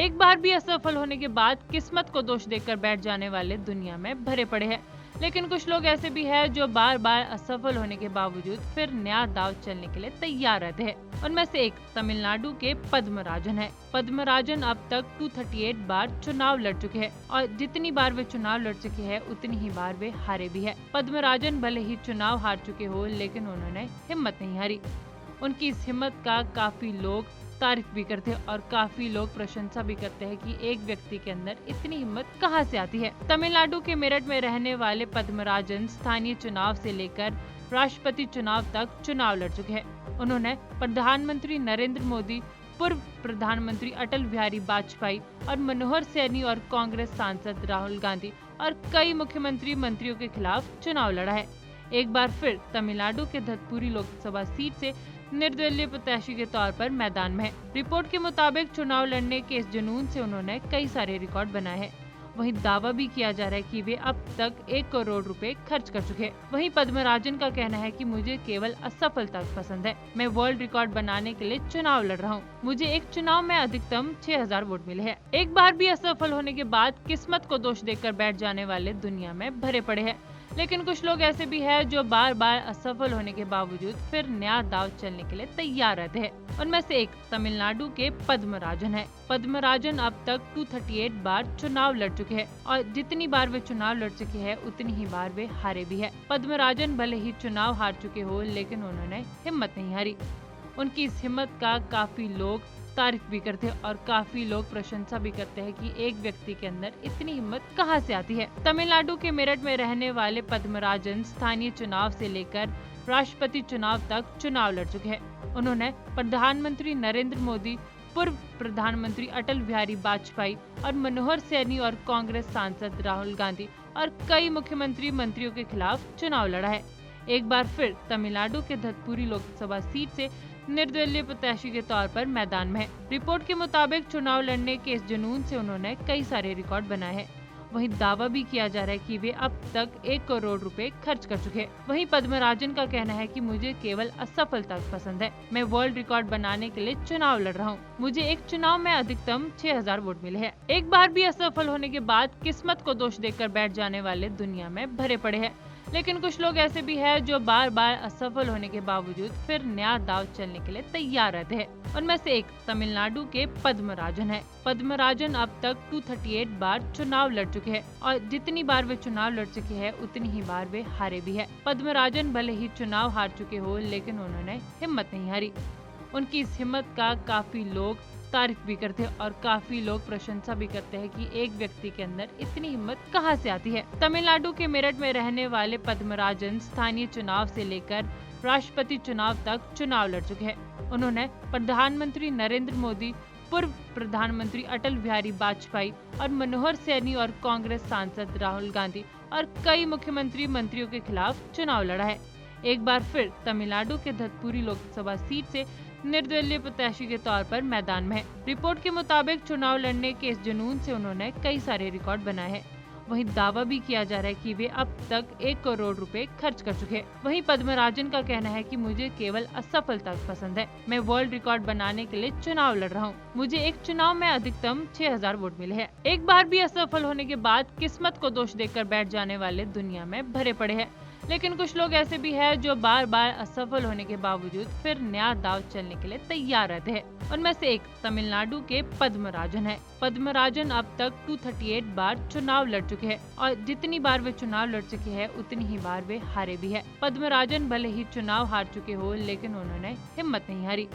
एक बार भी असफल होने के बाद किस्मत को दोष देकर बैठ जाने वाले दुनिया में भरे पड़े हैं। लेकिन कुछ लोग ऐसे भी हैं जो बार बार असफल होने के बावजूद फिर नया दांव चलने के लिए तैयार रहते हैं। उनमें से एक तमिलनाडु के पद्मराजन है। पद्मराजन अब तक 238 बार चुनाव लड़ चुके हैं और जितनी बार वे चुनाव लड़ चुके हैं उतनी ही बार वे हारे भी है। पद्मराजन भले ही चुनाव हार चुके हो लेकिन उन्होंने हिम्मत नहीं हारी। उनकी इस हिम्मत का काफी लोग तारीफ भी करते हैं और काफी लोग प्रशंसा भी करते हैं कि एक व्यक्ति के अंदर इतनी हिम्मत कहां से आती है। तमिलनाडु के मेरठ में रहने वाले पद्मराजन स्थानीय चुनाव से लेकर राष्ट्रपति चुनाव तक चुनाव लड़ चुके हैं। उन्होंने प्रधानमंत्री नरेंद्र मोदी, पूर्व प्रधानमंत्री अटल बिहारी वाजपेयी और मनोहर सैनी और कांग्रेस सांसद राहुल गांधी और कई मुख्यमंत्री मंत्रियों के खिलाफ चुनाव लड़ा है। एक बार फिर तमिलनाडु के धतपुरी लोकसभा सीट से निर्दलीय प्रत्याशी के तौर पर मैदान में है। रिपोर्ट के मुताबिक चुनाव लड़ने के इस जुनून से उन्होंने कई सारे रिकॉर्ड बनाए हैं। वहीं दावा भी किया जा रहा है कि वे अब तक 1 करोड़ रुपए खर्च कर चुके हैं। वहीं पद्मराजन का कहना है कि मुझे केवल असफलता पसंद है। मैं वर्ल्ड रिकॉर्ड बनाने के लिए चुनाव लड़ रहा हूँ। मुझे एक चुनाव में अधिकतम 6000 वोट मिले हैं। एक बार भी असफल होने के बाद किस्मत को दोष देकर बैठ जाने वाले दुनिया में भरे पड़े हैं। लेकिन कुछ लोग ऐसे भी हैं जो बार बार असफल होने के बावजूद फिर नया दांव चलने के लिए तैयार रहते हैं। उनमें से एक तमिलनाडु के पद्मराजन है। पद्मराजन अब तक 238 बार चुनाव लड़ चुके हैं और जितनी बार वे चुनाव लड़ चुके हैं उतनी ही बार वे हारे भी है। पद्मराजन भले ही चुनाव हार चुके हो लेकिन उन्होंने हिम्मत नहीं हारी। उनकी इस हिम्मत का काफी लोग तारीफ भी करते हैं और काफी लोग प्रशंसा भी करते हैं कि एक व्यक्ति के अंदर इतनी हिम्मत कहां से आती है। तमिलनाडु के मेरठ में रहने वाले पद्मराजन स्थानीय चुनाव से लेकर राष्ट्रपति चुनाव तक चुनाव लड़ चुके हैं। उन्होंने प्रधानमंत्री नरेंद्र मोदी, पूर्व प्रधानमंत्री अटल बिहारी वाजपेयी और मनोहर सैनी और कांग्रेस सांसद राहुल गांधी और कई मुख्यमंत्री मंत्रियों के खिलाफ चुनाव लड़ा है। एक बार फिर तमिलनाडु के धतपुरी लोकसभा सीट से निर्दलीय प्रत्याशी के तौर पर मैदान में है। रिपोर्ट के मुताबिक चुनाव लड़ने के इस जुनून से उन्होंने कई सारे रिकॉर्ड बनाए हैं। वहीं दावा भी किया जा रहा है कि वे अब तक 1 करोड़ रुपए खर्च कर चुके हैं। वहीं पद्मराजन का कहना है कि मुझे केवल असफलता पसंद है। मैं वर्ल्ड रिकॉर्ड बनाने के लिए चुनाव लड़ रहा हूँ। मुझे एक चुनाव में अधिकतम 6000 वोट मिले हैं। एक बार भी असफल होने के बाद किस्मत को दोष देकर बैठ जाने वाले दुनिया में भरे पड़े हैं। लेकिन कुछ लोग ऐसे भी हैं जो बार बार असफल होने के बावजूद फिर नया दांव चलने के लिए तैयार रहते हैं। उनमें से एक तमिलनाडु के पद्मराजन है। पद्मराजन अब तक 238 बार चुनाव लड़ चुके हैं और जितनी बार वे चुनाव लड़ चुके हैं उतनी ही बार वे हारे भी है। पद्मराजन भले ही चुनाव हार चुके हो लेकिन उन्होंने हिम्मत नहीं हारी। उनकी इस हिम्मत का काफी लोग तारीफ भी करते हैं और काफी लोग प्रशंसा भी करते हैं कि एक व्यक्ति के अंदर इतनी हिम्मत कहां से आती है। तमिलनाडु के मेरठ में रहने वाले पद्मराजन स्थानीय चुनाव से लेकर राष्ट्रपति चुनाव तक चुनाव लड़ चुके हैं। उन्होंने प्रधानमंत्री नरेंद्र मोदी, पूर्व प्रधानमंत्री अटल बिहारी वाजपेयी और मनोहर सैनी और कांग्रेस सांसद राहुल गांधी और कई मुख्यमंत्री मंत्रियों के खिलाफ चुनाव लड़ा है। एक बार फिर तमिलनाडु के धतपुरी लोकसभा सीट से निर्दलीय प्रत्याशी के तौर पर मैदान में है। रिपोर्ट के मुताबिक चुनाव लड़ने के इस जुनून से उन्होंने कई सारे रिकॉर्ड बनाए हैं। वहीं दावा भी किया जा रहा है कि वे अब तक 1 करोड़ रुपए खर्च कर चुके हैं। वहीं पद्मराजन का कहना है कि मुझे केवल असफलता पसंद है। मैं वर्ल्ड रिकॉर्ड बनाने के लिए चुनाव लड़ रहा हूँ। मुझे एक चुनाव में अधिकतम 6000 वोट मिले हैं। एक बार भी असफल होने के बाद किस्मत को दोष देकर बैठ जाने वाले दुनिया में भरे पड़े हैं। लेकिन कुछ लोग ऐसे भी हैं जो बार बार असफल होने के बावजूद फिर नया दांव चलने के लिए तैयार रहते हैं। उनमें से एक तमिलनाडु के पद्मराजन है। पद्मराजन अब तक 238 बार चुनाव लड़ चुके हैं और जितनी बार वे चुनाव लड़ चुके हैं उतनी ही बार वे हारे भी है। पद्मराजन भले ही चुनाव हार चुके हो लेकिन उन्होंने हिम्मत नहीं हारी।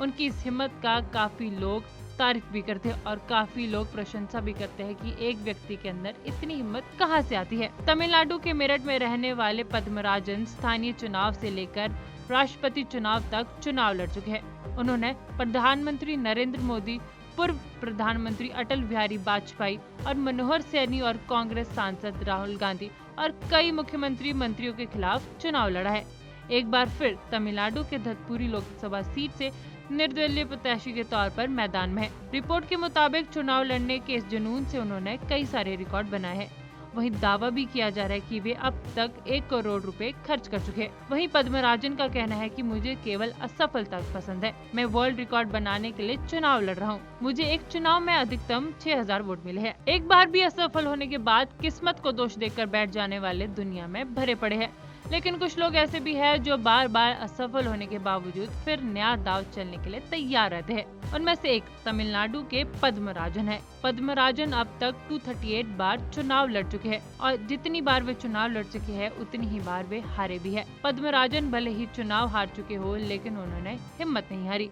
उनकी इस हिम्मत का काफी लोग तारीफ भी करते हैं और काफी लोग प्रशंसा भी करते हैं कि एक व्यक्ति के अंदर इतनी हिम्मत कहां से आती है। तमिलनाडु के मेरठ में रहने वाले पद्मराजन स्थानीय चुनाव से लेकर राष्ट्रपति चुनाव तक चुनाव लड़ चुके हैं। उन्होंने प्रधानमंत्री नरेंद्र मोदी, पूर्व प्रधानमंत्री अटल बिहारी वाजपेयी और मनोहर सैनी और कांग्रेस सांसद राहुल गांधी और कई मुख्यमंत्री मंत्रियों के खिलाफ चुनाव लड़ा है। एक बार फिर तमिलनाडु के धतपुरी लोकसभा सीट से निर्दलीय प्रत्याशी के तौर पर मैदान में है। रिपोर्ट के मुताबिक चुनाव लड़ने के इस जुनून से उन्होंने कई सारे रिकॉर्ड बनाए हैं। वहीं दावा भी किया जा रहा है कि वे अब तक 1 करोड़ रुपए खर्च कर चुके हैं। वहीं पद्मराजन का कहना है कि मुझे केवल असफलता पसंद है। मैं वर्ल्ड रिकॉर्ड बनाने के लिए चुनाव लड़ रहा हूँ। मुझे एक चुनाव में अधिकतम 6000 वोट मिले हैं। एक बार भी असफल होने के बाद किस्मत को दोष देकर बैठ जाने वाले दुनिया में भरे पड़े हैं। लेकिन कुछ लोग ऐसे भी हैं जो बार बार असफल होने के बावजूद फिर नया दाव चलने के लिए तैयार रहते हैं। उनमें से एक तमिलनाडु के पद्मराजन है। पद्मराजन अब तक 238 बार चुनाव लड़ चुके हैं और जितनी बार वे चुनाव लड़ चुके हैं उतनी ही बार वे हारे भी है। पद्मराजन भले ही चुनाव हार चुके हो, लेकिन उन्होंने हिम्मत नहीं हारी।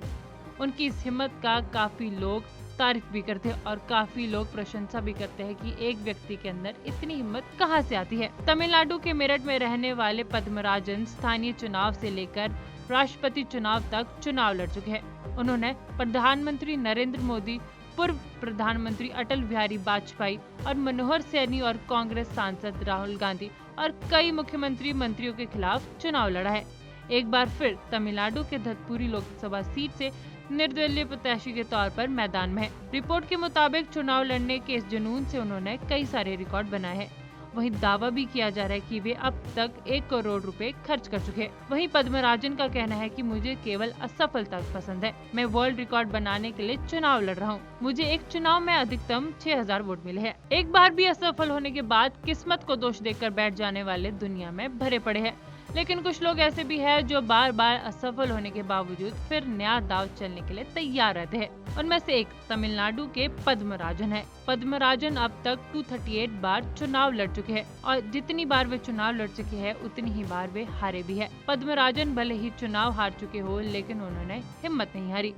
उनकी इस हिम्मत का काफी लोग तारीफ भी करते हैं और काफी लोग प्रशंसा भी करते हैं कि एक व्यक्ति के अंदर इतनी हिम्मत कहां से आती है। तमिलनाडु के मेरठ में रहने वाले पद्मराजन स्थानीय चुनाव से लेकर राष्ट्रपति चुनाव तक चुनाव लड़ चुके हैं। उन्होंने प्रधानमंत्री नरेंद्र मोदी, पूर्व प्रधानमंत्री अटल बिहारी वाजपेयी और मनोहर सैनी और कांग्रेस सांसद राहुल गांधी और कई मुख्यमंत्री मंत्रियों के खिलाफ चुनाव लड़ा है। एक बार फिर तमिलनाडु के धतपुरी लोकसभा सीट से निर्दलीय प्रत्याशी के तौर पर मैदान में है। रिपोर्ट के मुताबिक चुनाव लड़ने के इस जुनून से उन्होंने कई सारे रिकॉर्ड बनाए हैं। वहीं दावा भी किया जा रहा है कि वे अब तक 1 करोड़ रुपए खर्च कर चुके हैं। वहीं पद्मराजन का कहना है कि मुझे केवल असफलता पसंद है। मैं वर्ल्ड रिकॉर्ड बनाने के लिए चुनाव लड़ रहा हूँ। मुझे एक चुनाव में अधिकतम 6000 वोट मिले हैं। एक बार भी असफल होने के बाद किस्मत को दोष देकर बैठ जाने वाले दुनिया में भरे पड़े हैं। लेकिन कुछ लोग ऐसे भी हैं जो बार बार असफल होने के बावजूद फिर नया दाव चलने के लिए तैयार रहते हैं। उनमें से एक तमिलनाडु के पद्मराजन है। पद्मराजन अब तक 238 बार चुनाव लड़ चुके हैं और जितनी बार वे चुनाव लड़ चुके हैं उतनी ही बार वे हारे भी है। पद्मराजन भले ही चुनाव हार चुके हो, लेकिन उन्होंने हिम्मत नहीं हारी।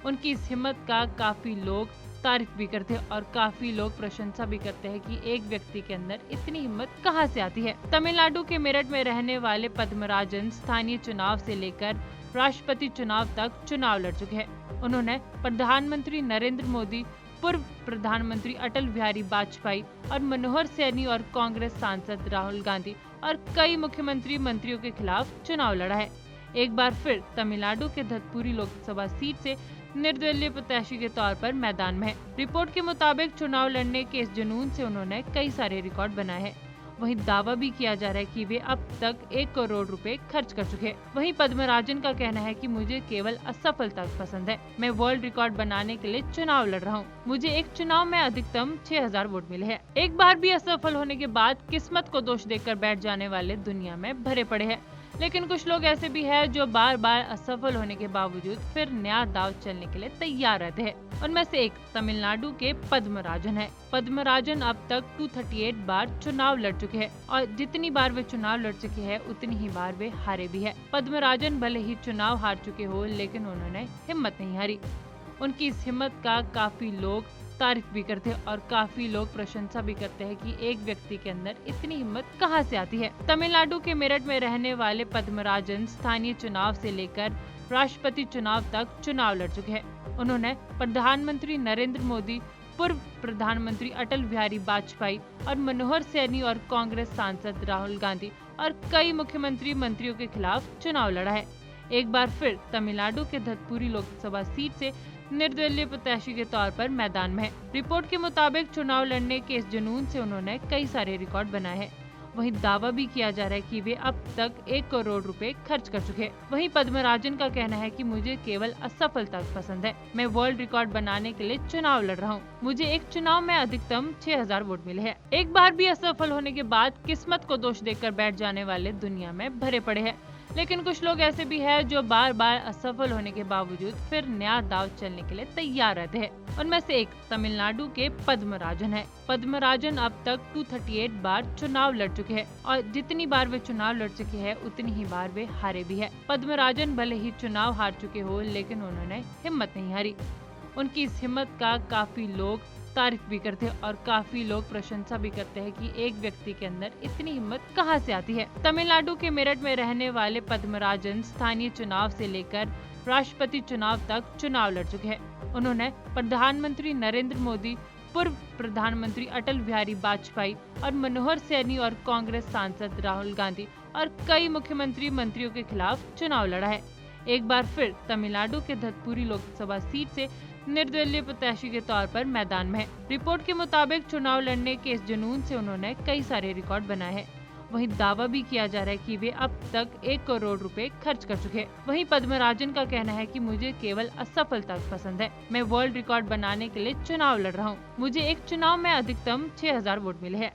उनकी इस हिम्मत का काफी लोग तारीफ भी करते हैं और काफी लोग प्रशंसा भी करते हैं कि एक व्यक्ति के अंदर इतनी हिम्मत कहां से आती है। तमिलनाडु के मेरठ में रहने वाले पद्मराजन स्थानीय चुनाव से लेकर राष्ट्रपति चुनाव तक चुनाव लड़ चुके हैं। उन्होंने प्रधानमंत्री नरेंद्र मोदी, पूर्व प्रधानमंत्री अटल बिहारी वाजपेयी और मनोहर सैनी और कांग्रेस सांसद राहुल गांधी और कई मुख्यमंत्री मंत्रियों के खिलाफ चुनाव लड़ा है। एक बार फिर तमिलनाडु के धतपुरी लोकसभा सीट से निर्दलीय प्रत्याशी के तौर पर मैदान में है। रिपोर्ट के मुताबिक चुनाव लड़ने के इस जुनून से उन्होंने कई सारे रिकॉर्ड बनाए हैं। वहीं दावा भी किया जा रहा है कि वे अब तक 1 करोड़ रुपए खर्च कर चुके हैं। वहीं पद्मराजन का कहना है कि मुझे केवल असफलता पसंद है। मैं वर्ल्ड रिकॉर्ड बनाने के लिए चुनाव लड़ रहा हूँ। मुझे एक चुनाव में अधिकतम 6000 वोट मिले हैं। एक बार भी असफल होने के बाद किस्मत को दोष देकर बैठ जाने वाले दुनिया में भरे पड़े हैं। लेकिन कुछ लोग ऐसे भी हैं जो बार बार असफल होने के बावजूद फिर नया दाव चलने के लिए तैयार रहते हैं। उनमें से एक तमिलनाडु के पद्मराजन है। पद्मराजन अब तक 238 बार चुनाव लड़ चुके हैं और जितनी बार वे चुनाव लड़ चुके हैं उतनी ही बार वे हारे भी है। पद्मराजन भले ही चुनाव हार चुके हो, लेकिन उन्होंने हिम्मत नहीं हारी। उनकी इस हिम्मत का काफी लोग तारीफ भी करते हैं और काफी लोग प्रशंसा भी करते हैं कि एक व्यक्ति के अंदर इतनी हिम्मत कहां से आती है। तमिलनाडु के मेरठ में रहने वाले पद्मराजन स्थानीय चुनाव से लेकर राष्ट्रपति चुनाव तक चुनाव लड़ चुके हैं। उन्होंने प्रधानमंत्री नरेंद्र मोदी, पूर्व प्रधानमंत्री अटल बिहारी वाजपेयी और मनोहर सैनी और कांग्रेस सांसद राहुल गांधी और कई मुख्यमंत्री मंत्रियों के खिलाफ चुनाव लड़ा है। एक बार फिर तमिलनाडु के धतपुरी लोकसभा सीट से निर्दलीय प्रत्याशी के तौर पर मैदान में है। रिपोर्ट के मुताबिक चुनाव लड़ने के इस जुनून से उन्होंने कई सारे रिकॉर्ड बनाए हैं। वहीं दावा भी किया जा रहा है कि वे अब तक 1 करोड़ रुपए खर्च कर चुके हैं। वहीं पद्मराजन का कहना है कि मुझे केवल असफलता पसंद है। मैं वर्ल्ड रिकॉर्ड बनाने के लिए चुनाव लड़ रहा हूँ। मुझे एक चुनाव में अधिकतम 6000 वोट मिले हैं। एक बार भी असफल होने के बाद किस्मत को दोष देकर बैठ जाने वाले दुनिया में भरे पड़े हैं। लेकिन कुछ लोग ऐसे भी हैं जो बार बार असफल होने के बावजूद फिर नया दाव चलने के लिए तैयार रहते हैं। उनमें से एक तमिलनाडु के पद्मराजन है। पद्मराजन अब तक 238 बार चुनाव लड़ चुके हैं और जितनी बार वे चुनाव लड़ चुके हैं उतनी ही बार वे हारे भी है। पद्मराजन भले ही चुनाव हार चुके हो, लेकिन उन्होंने हिम्मत नहीं हारी। उनकी इस हिम्मत का काफी लोग तारीफ भी करते हैं और काफी लोग प्रशंसा भी करते हैं कि एक व्यक्ति के अंदर इतनी हिम्मत कहां से आती है। तमिलनाडु के मेरठ में रहने वाले पद्मराजन स्थानीय चुनाव से लेकर राष्ट्रपति चुनाव तक चुनाव लड़ चुके हैं। उन्होंने प्रधानमंत्री नरेंद्र मोदी, पूर्व प्रधानमंत्री अटल बिहारी वाजपेयी और मनोहर सैनी और कांग्रेस सांसद राहुल गांधी और कई मुख्यमंत्री मंत्रियों के खिलाफ चुनाव लड़ा है। एक बार फिर तमिलनाडु के धतपुरी लोकसभा सीट से निर्दलीय प्रत्याशी के तौर पर मैदान में है। रिपोर्ट के मुताबिक चुनाव लड़ने के इस जुनून से उन्होंने कई सारे रिकॉर्ड बनाए हैं। वहीं दावा भी किया जा रहा है कि वे अब तक 1 करोड़ रुपए खर्च कर चुके हैं। वहीं पद्मराजन का कहना है कि मुझे केवल असफलता पसंद है। मैं वर्ल्ड रिकॉर्ड बनाने के लिए चुनाव लड़ रहा हूँ। मुझे एक चुनाव में अधिकतम 6000 वोट मिले हैं।